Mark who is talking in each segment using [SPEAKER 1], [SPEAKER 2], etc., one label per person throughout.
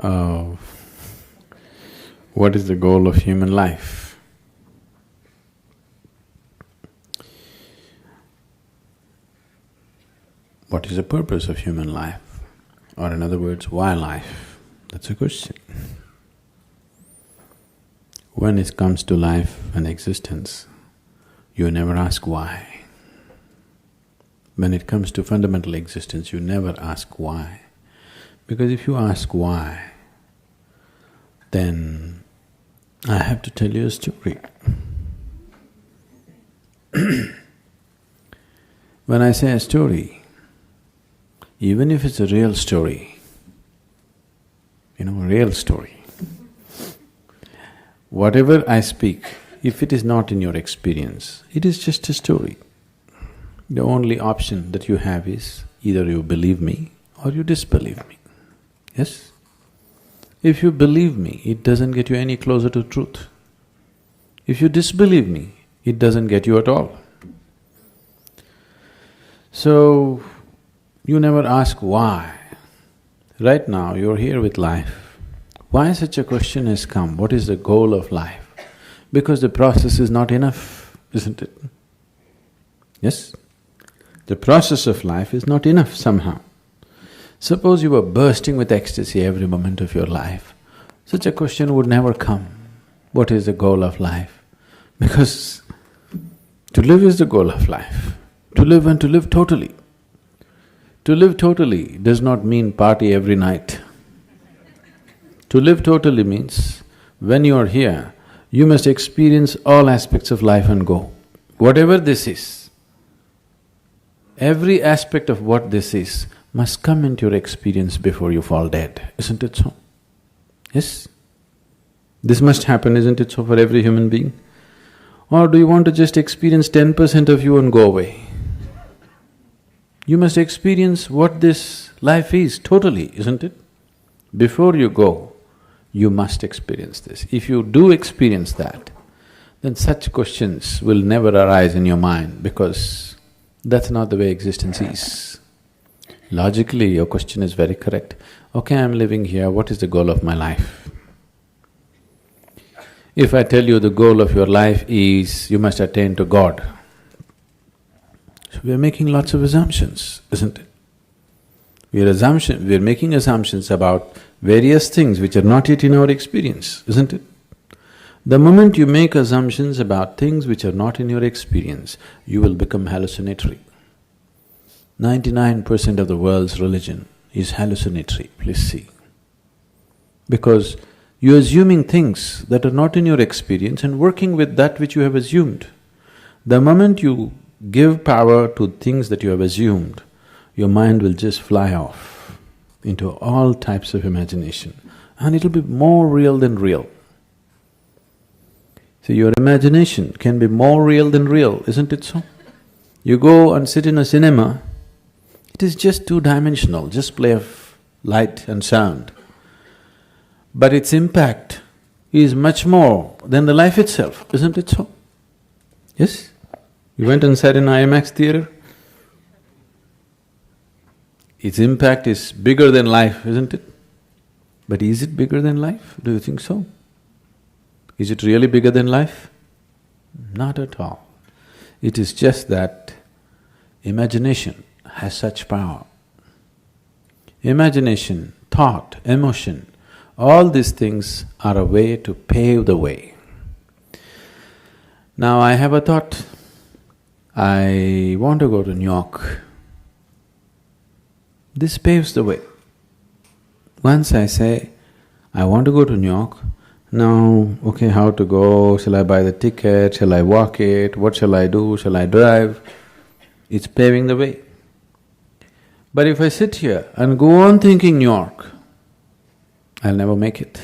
[SPEAKER 1] uh, what is the goal of human life? What is the purpose of human life? Or in other words, why life? That's a question. When it comes to life and existence, you never ask why. When it comes to fundamental existence, you never ask why. Because if you ask why, then I have to tell you a story. When I say a story, even if it's a real story, a real story, whatever I speak, if it is not in your experience, it is just a story. The only option that you have is either you believe me or you disbelieve me. Yes? If you believe me, it doesn't get you any closer to truth. If you disbelieve me, it doesn't get you at all. So, you never ask why. Right now, you're here with life. Why such a question has come? What is the goal of life? Because the process is not enough, isn't it? Yes? The process of life is not enough somehow. Suppose you were bursting with ecstasy every moment of your life, such a question would never come. What is the goal of life? Because to live is the goal of life. To live and to live totally. To live totally does not mean party every night. To live totally means when you are here, you must experience all aspects of life and go. Whatever this is, every aspect of what this is must come into your experience before you fall dead, isn't it so? Yes? This must happen, isn't it so, for every human being? Or do you want to just experience 10% of you and go away? You must experience what this life is totally, isn't it? Before you go, you must experience this. If you do experience that, then such questions will never arise in your mind because that's not the way existence is. Logically, your question is very correct. Okay, I'm living here, what is the goal of my life? If I tell you the goal of your life is you must attain to God, so we are making lots of assumptions, isn't it? We are making assumptions about various things which are not yet in our experience, isn't it? The moment you make assumptions about things which are not in your experience, you will become hallucinatory. 99% of the world's religion is hallucinatory, please see. Because you're assuming things that are not in your experience and working with that which you have assumed. The moment you give power to things that you have assumed, your mind will just fly off into all types of imagination and it'll be more real than real. So your imagination can be more real than real, isn't it so? You go and sit in a cinema, it is just two-dimensional, just play of light and sound. But its impact is much more than the life itself, isn't it so? Yes? You went and sat in IMAX theatre? Its impact is bigger than life, isn't it? But is it bigger than life? Do you think so? Is it really bigger than life? Not at all. It is just that imagination has such power. Imagination, thought, emotion, all these things are a way to pave the way. Now I have a thought, I want to go to New York. This paves the way. Once I say, I want to go to New York, now, okay, how to go, shall I buy the ticket, shall I walk it, what shall I do, shall I drive? It's paving the way. But if I sit here and go on thinking New York, I'll never make it.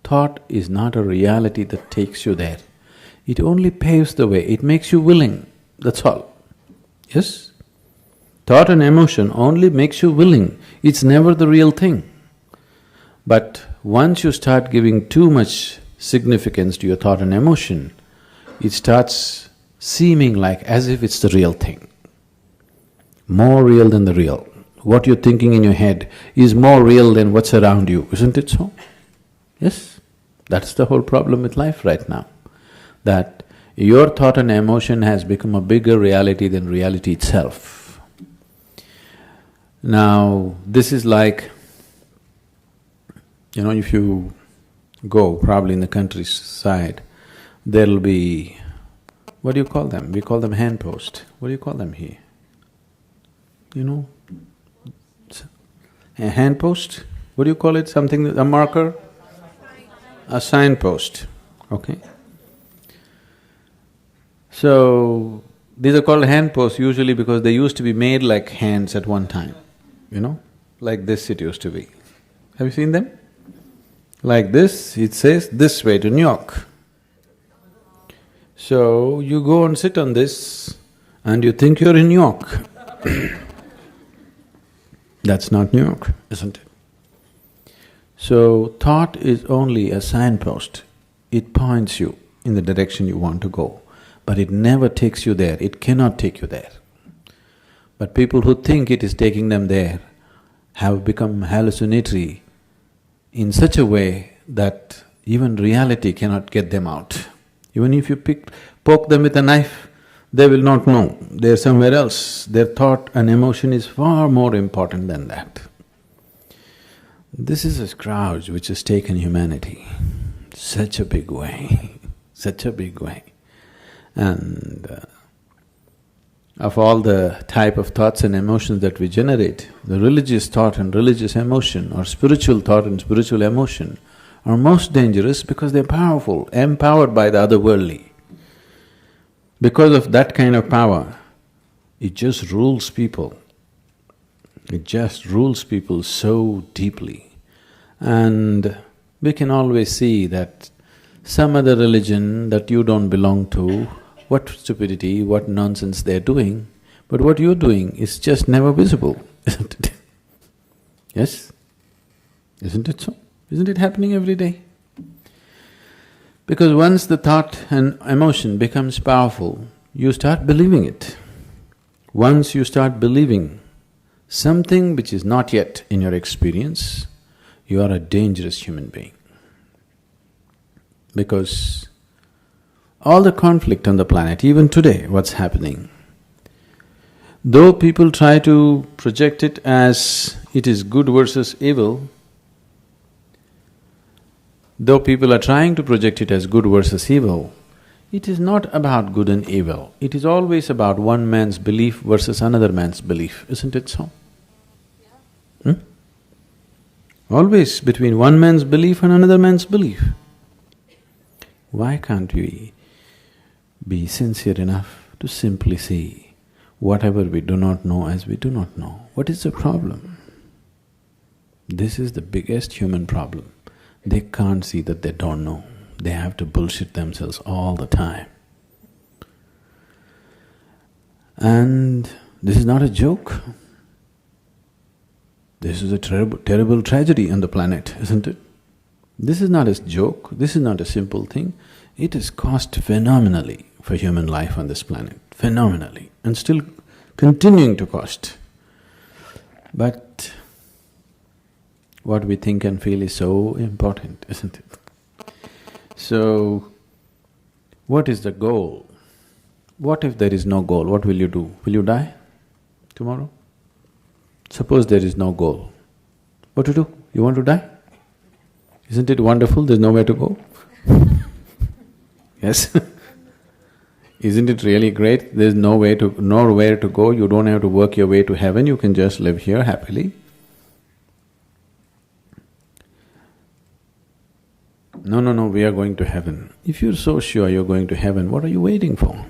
[SPEAKER 1] Thought is not a reality that takes you there. It only paves the way, it makes you willing, that's all. Yes? Thought and emotion only makes you willing, it's never the real thing. But once you start giving too much significance to your thought and emotion, it starts seeming like as if it's the real thing. More real than the real, what you're thinking in your head is more real than what's around you, isn't it so? Yes? That's the whole problem with life right now, that your thought and emotion has become a bigger reality than reality itself. Now, this is like, if you go probably in the countryside, there'll be, what do you call them? We call them handpost. What do you call them here? A handpost? What do you call it? Something, a marker? A signpost, okay? So, these are called handposts usually because they used to be made like hands at one time, like this it used to be. Have you seen them? Like this, it says this way to New York. So, you go and sit on this and you think you're in New York. That's not New York, isn't it? So, thought is only a signpost. It points you in the direction you want to go, but it never takes you there, it cannot take you there. But people who think it is taking them there have become hallucinatory in such a way that even reality cannot get them out. Even if you poke them with a knife, they will not know, they're somewhere else. Their thought and emotion is far more important than that. This is a scourge which has taken humanity such a big way, such a big way. And of all the type of thoughts and emotions that we generate, the religious thought and religious emotion or spiritual thought and spiritual emotion are most dangerous because they're powerful, empowered by the otherworldly. Because of that kind of power, it just rules people. It just rules people so deeply. And we can always see that some other religion that you don't belong to, what stupidity, what nonsense they're doing, but what you're doing is just never visible, isn't it? Yes? Isn't it so? Isn't it happening every day? Because once the thought and emotion becomes powerful, you start believing it. Once you start believing something which is not yet in your experience, you are a dangerous human being. Because all the conflict on the planet, even today, what's happening, though people try to project it as it is good versus evil, though people are trying to project it as good versus evil, it is not about good and evil. It is always about one man's belief versus another man's belief, isn't it so? Always between one man's belief and another man's belief. Why can't we be sincere enough to simply see whatever we do not know as we do not know? What is the problem? This is the biggest human problem. They can't see that they don't know. They have to bullshit themselves all the time. And this is not a joke. This is a terrible tragedy on the planet, isn't it? This is not a joke, this is not a simple thing. It has cost phenomenally for human life on this planet, phenomenally, and still continuing to cost. But what we think and feel is so important, isn't it? So, what is the goal? What if there is no goal? What will you do? Will you die tomorrow? Suppose there is no goal. What to do? You want to die? Isn't it wonderful? There's nowhere to go. Yes? Isn't it really great? There's nowhere to go, you don't have to work your way to heaven, you can just live here happily. No, we are going to heaven. If you're so sure you're going to heaven, what are you waiting for?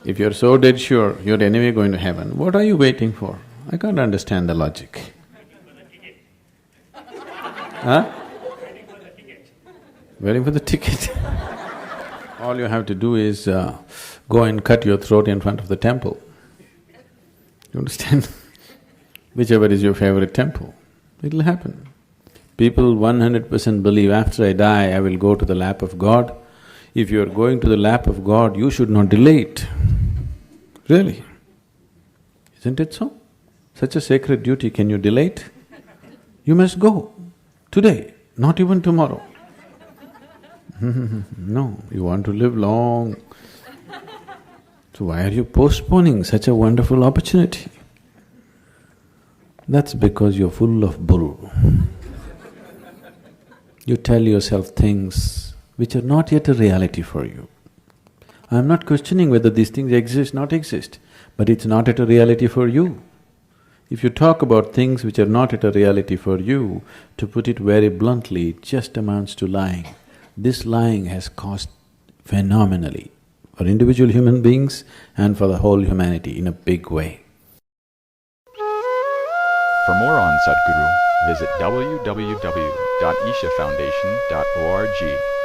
[SPEAKER 1] If you're so dead sure you're anyway going to heaven, what are you waiting for? I can't understand the logic. Huh? Waiting for the ticket. All you have to do is go and cut your throat in front of the temple. You understand? Whichever is your favorite temple, it'll happen. People 100% believe after I die, I will go to the lap of God. If you are going to the lap of God, you should not delay it. Really? Isn't it so? Such a sacred duty, can you delay it? You must go, today, not even tomorrow. No, you want to live long. So why are you postponing such a wonderful opportunity? That's because you're full of bull. You tell yourself things which are not yet a reality for you. I'm not questioning whether these things exist, not exist, but it's not yet a reality for you. If you talk about things which are not yet a reality for you, to put it very bluntly, it just amounts to lying. This lying has cost phenomenally for individual human beings and for the whole humanity in a big way.
[SPEAKER 2] For more on Sadhguru, visit www.ishafoundation.org.